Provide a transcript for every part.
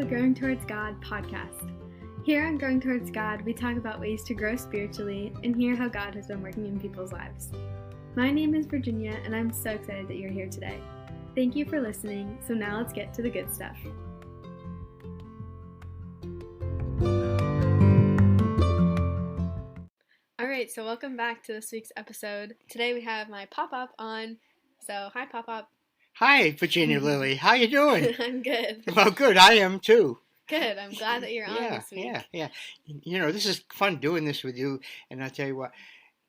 Growing Towards God podcast. Here on Growing Towards God, we talk about ways to grow spiritually and hear how God has been working in people's lives. My name is Virginia, and I'm so excited that you're here today. Thank you for listening, so now let's get to the good stuff. Alright, so welcome back to this week's episode. Today we have my Pop-Up on. So, hi Pop-Up. Hi, Virginia Lily. How you doing? I'm good. Well, good. I am too. Good. I'm glad that you're on this week. Yeah. You know, this is fun doing this with you, and I'll tell you what,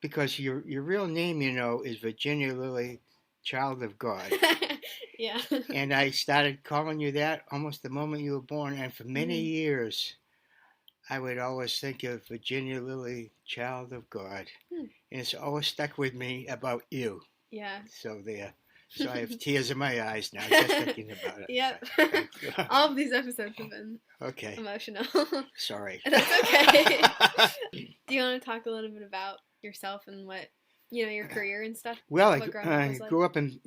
because your real name, you know, is Virginia Lily, Child of God. Yeah. And I started calling you that almost the moment you were born, and for many years, I would always think of Virginia Lily, Child of God. And it's always stuck with me about you. Yeah. So there. So I have tears in my eyes now just thinking about it. Yep. All of these episodes have been emotional. Sorry. That's okay. Do you want to talk a little bit about yourself and what, your career and stuff? Well, I grew up in,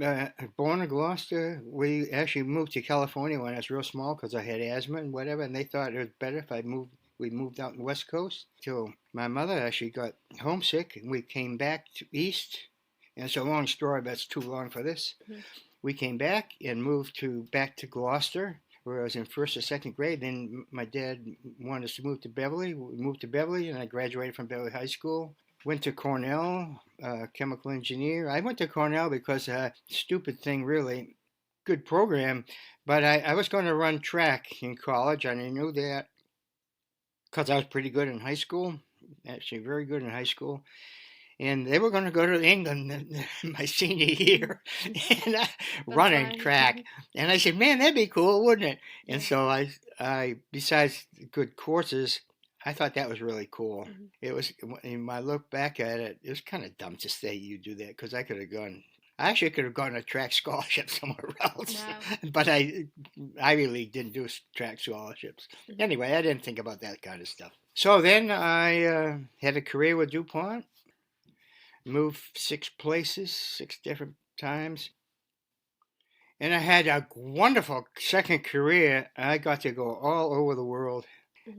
born in Gloucester. We actually moved to California when I was real small because I had asthma and whatever, and they thought it was better if we moved out in the West Coast till my mother actually got homesick, and we came back to East. And it's a long story, but it's too long for this. Mm-hmm. We came back and moved back to Gloucester, where I was in first or second grade. Then my dad wanted us to move to Beverly. We moved to Beverly, and I graduated from Beverly High School. Went to Cornell, chemical engineer. I went to Cornell because stupid thing, really, good program. But I was going to run track in college, and I knew that because I was pretty good in high school, actually very good in high school. And they were going to go to England my senior year and running track. And I said, man, that'd be cool, wouldn't it? And so I besides good courses, I thought that was really cool. Mm-hmm. It was, when I look back at it, it was kind of dumb to say you do that because I actually could have gone a track scholarship somewhere else. Wow. But I really didn't do track scholarships. Mm-hmm. Anyway, I didn't think about that kind of stuff. So then I had a career with DuPont. Moved 6 places, 6 different times. And I had a wonderful second career. I got to go all over the world,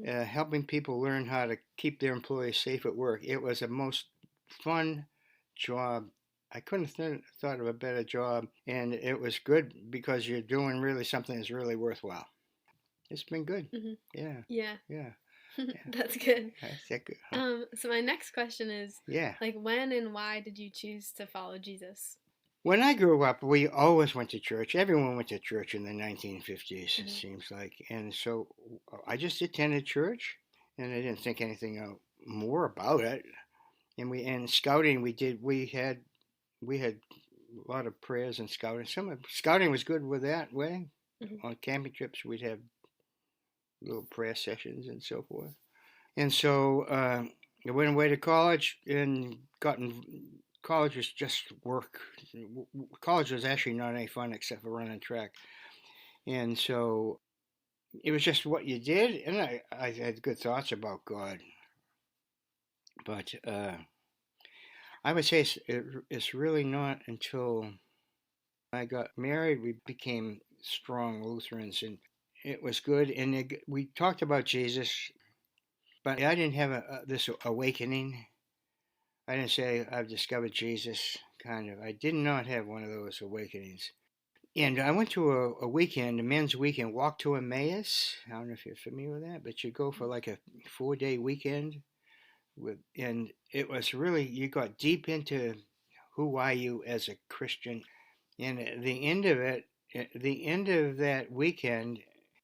helping people learn how to keep their employees safe at work. It was the most fun job. I couldn't have thought of a better job. And it was good because you're doing really something that's really worthwhile. It's been good. Mm-hmm. Yeah. That's good. That's good. So my next question is, when and why did you choose to follow Jesus? When I grew up, we always went to church. Everyone went to church in the 1950s, it seems like. And so I just attended church, and I didn't think anything more about it. And scouting, we had a lot of prayers and scouting. Scouting was good with that way. Mm-hmm. On camping trips, we'd have little prayer sessions and so forth. And so I went away to college and college was just work. College was actually not any fun except for running track. And so it was just what you did. And I had good thoughts about God. But I would say it's really not until I got married, we became strong Lutherans, and it was good, and we talked about Jesus, but I didn't have this awakening. I didn't say I've discovered Jesus, kind of. I did not have one of those awakenings. And I went to a weekend, a men's weekend, Walk to Emmaus. I don't know if you're familiar with that, but you go for like a 4-day weekend, and it was really, you got deep into who are you as a Christian. And at the end of that weekend,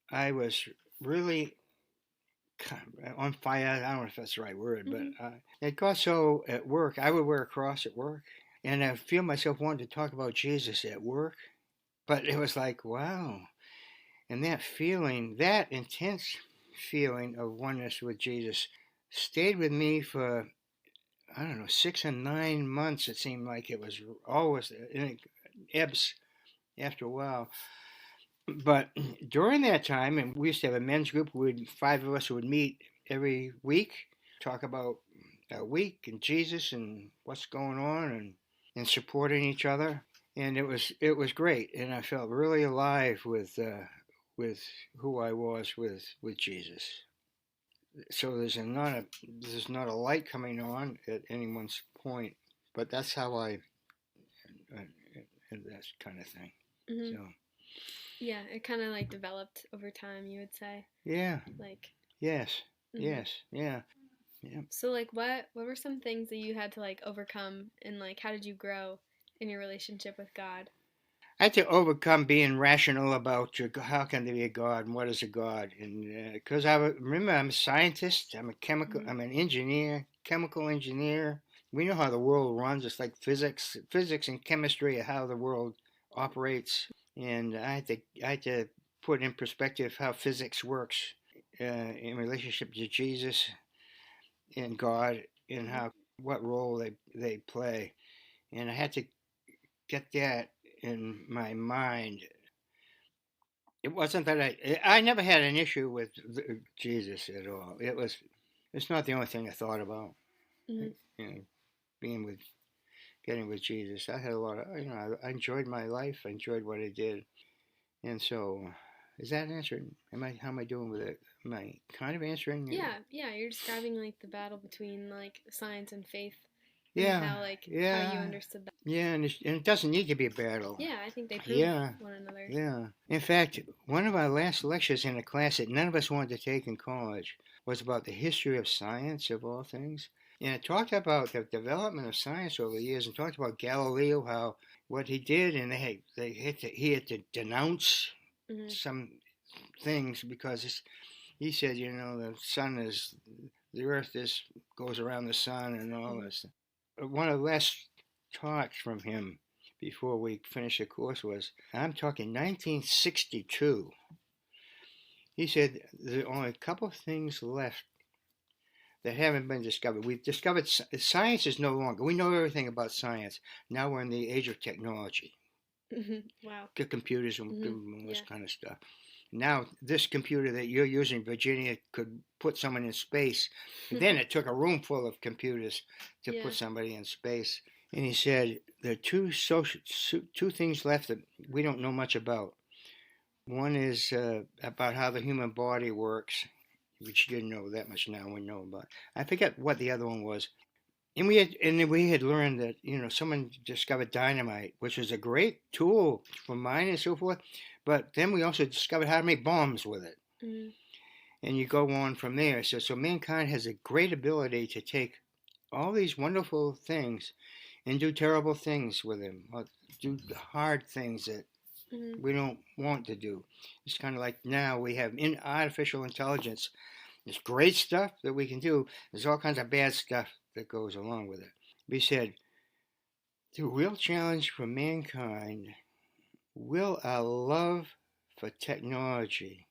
I was really on fire. I don't know if that's the right word, but it got so at work. I would wear a cross at work, and I feel myself wanting to talk about Jesus at work. But it was like, wow. And that feeling, that intense feeling of oneness with Jesus stayed with me for, 6 and 9 months. It seemed like it was always, and it ebbs after a while. But during that time, and we used to have a men's group, 5 of us would meet every week, talk about our week and Jesus and what's going on and supporting each other. And it was great. And I felt really alive with with who I was with Jesus. So there's not a light coming on at anyone's point, but that's how uh, that kind of thing. Mm-hmm. So yeah, it kind of like developed over time, you would say. yeah, Like, yes, mm-hmm. yes, yeah, yeah. So like, what were some things that you had to like overcome, and like, how did you grow in your relationship with God? I had to overcome being rational about how can there be a God and what is a God, and because remember I'm a scientist, Mm-hmm. I'm an engineer, chemical engineer. We know how the world runs. It's like physics and chemistry, how the world operates, and I had to put in perspective how physics works in relationship to Jesus and God, and Mm-hmm. how what role they play, and I had to get that in my mind. It wasn't that I never had an issue with Jesus at all. It's not the only thing I thought about. Mm-hmm. You know, being with getting with Jesus. I had a lot of I enjoyed my life. I enjoyed what I did, and so is that answering? How am I doing with it? Am I kind of answering? Yeah, you're describing like the battle between like science and faith, and Yeah, how you yeah, understood that. yeah, and it doesn't need to be a battle. Yeah, I think they prove Yeah, one another. yeah. In fact, one of our last lectures in a class that none of us wanted to take in college was about the history of science, of all things. And it talked about the development of science over the years and talked about Galileo, how what he did, and he had to denounce Mm-hmm. some things because he said, the earth goes around the sun and all Mm-hmm. this. One of the last talks from him before we finished the course was, I'm talking 1962. He said there are only a couple of things left that haven't been discovered. We've discovered science is no longer, we know everything about science. Now we're in the age of technology, Mm-hmm. Wow. computers and Mm-hmm. all this Yeah. kind of stuff. Now, this computer that you're using, Virginia, could put someone in space. And then it took a room full of computers to yeah. put somebody in space. And he said there are two things left that we don't know much about. One is about how the human body works, which you didn't know that much. Now we know about. I forget what the other one was. And we had learned that someone discovered dynamite, which was a great tool for mining and so forth. But then we also discovered how to make bombs with it. Mm-hmm. And you go on from there. So mankind has a great ability to take all these wonderful things and do terrible things with them, or do hard things that Mm-hmm. we don't want to do. It's kind of like now we have in artificial intelligence. There's great stuff that we can do. There's all kinds of bad stuff that goes along with it. We said the real challenge for mankind will our love for technology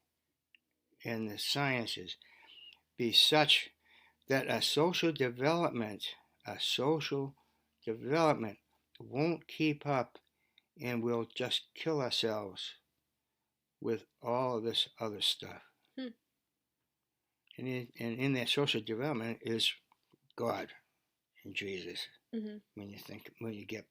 and the sciences be such that a social development won't keep up and we'll just kill ourselves with all of this other stuff. Hmm. And in that social development is God and Jesus. Mm-hmm. When you think about it,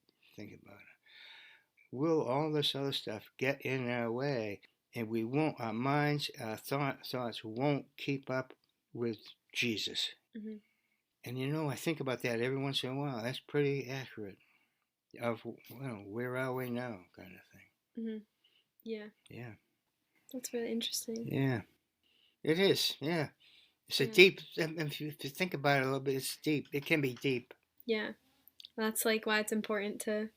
will all this other stuff get in our way, and we won't. Our minds, our thoughts won't keep up with Jesus. Mm-hmm. And I think about that every once in a while. That's pretty accurate of where are we now, kind of thing. Mm-hmm. Yeah. Yeah. That's really interesting. Yeah. It is. Yeah. It's a Yeah. deep. If you think about it a little bit, it's deep. It can be deep. Yeah. That's like why it's important to,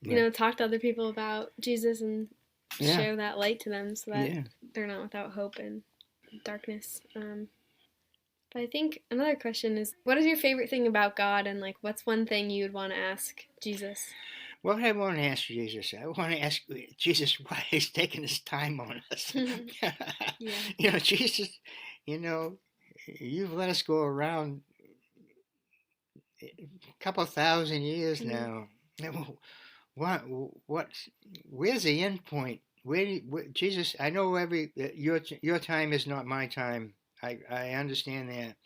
Yeah. talk to other people about Jesus and Yeah. show that light to them so that Yeah. they're not without hope and darkness. But I think another question is, what is your favorite thing about God, and like, what's one thing you would want to ask Jesus? What I want to ask Jesus, I want to ask Jesus why he's taking his time on us. Yeah. Jesus, you've let us go around a couple thousand years Mhm. now. What, where's the end point? Jesus, I know your time is not my time. I understand that.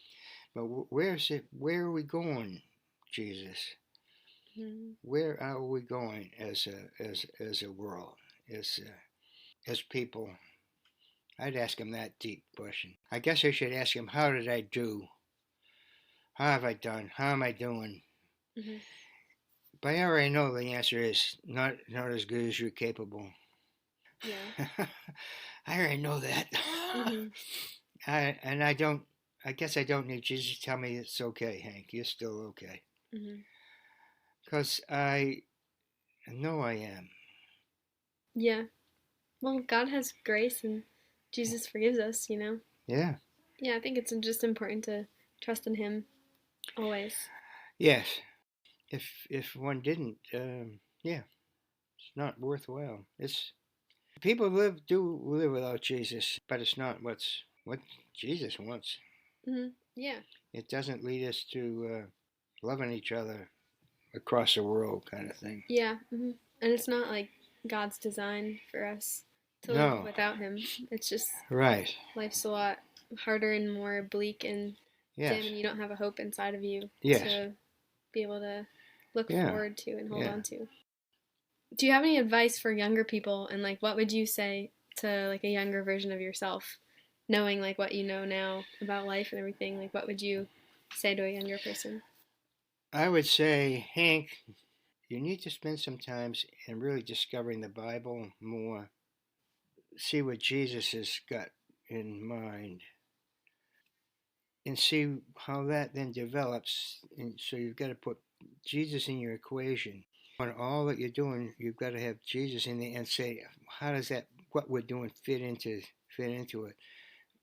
But where's it? Where are we going, Jesus? Mhm. Where are we going as a world, as people? I'd ask him that deep question. I guess I should ask him, how did I do? How have I done? How am I doing? Mm-hmm. But I already know the answer is not as good as you're capable. Yeah. I already know that. Mm-hmm. I guess I don't need Jesus to tell me it's okay, Hank. You're still okay. Mm-hmm. Because I know I am. Yeah. Well, God has grace and Jesus forgives us, you know? Yeah. Yeah, I think it's just important to trust in Him always. Yes. If one didn't, yeah, it's not worthwhile. It's people do live without Jesus, but it's not what Jesus wants. Mm-hmm. Yeah. It doesn't lead us to loving each other across the world, kind of thing. Yeah. Mm-hmm. And it's not like God's design for us to live without Him. It's just right. Life's a lot harder and more bleak and dim, and you don't have a hope inside of you to be able to look forward to and hold on to. Do you have any advice for younger people, and like what would you say to like a younger version of yourself, knowing like what you know now about life and everything? Like what would you say to a younger person? I would say, Hank, you need to spend some time in really discovering the Bible more. See what Jesus has got in mind. And see how that then develops. And so you've got to put Jesus in your equation. On all that you're doing, you've got to have Jesus in there and say, how does that, what we're doing, fit into it?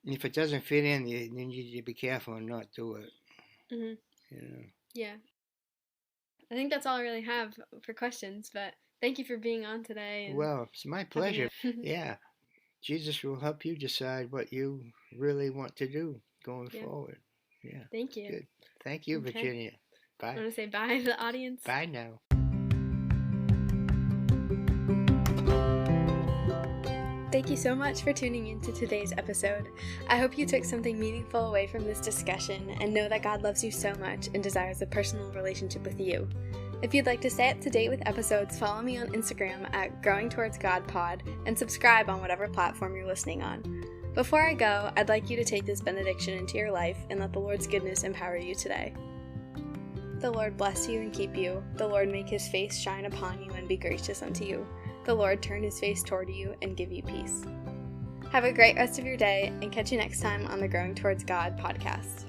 And if it doesn't fit in, then you need to be careful and not do it. Mm-hmm. You know? Yeah. I think that's all I really have for questions, but thank you for being on today. Well, it's my pleasure. Yeah. Jesus will help you decide what you really want to do going forward. Yeah. Thank you. Good. Thank you, Virginia. Bye. I want to say bye to the audience. Bye now. Thank you so much for tuning into today's episode. I hope you took something meaningful away from this discussion and know that God loves you so much and desires a personal relationship with you. If you'd like to stay up to date with episodes, follow me on Instagram at Growing Towards God Pod and subscribe on whatever platform you're listening on. Before I go, I'd like you to take this benediction into your life and let the Lord's goodness empower you today. The Lord bless you and keep you. The Lord make His face shine upon you and be gracious unto you. The Lord turn His face toward you and give you peace. Have a great rest of your day and catch you next time on the Growing Towards God podcast.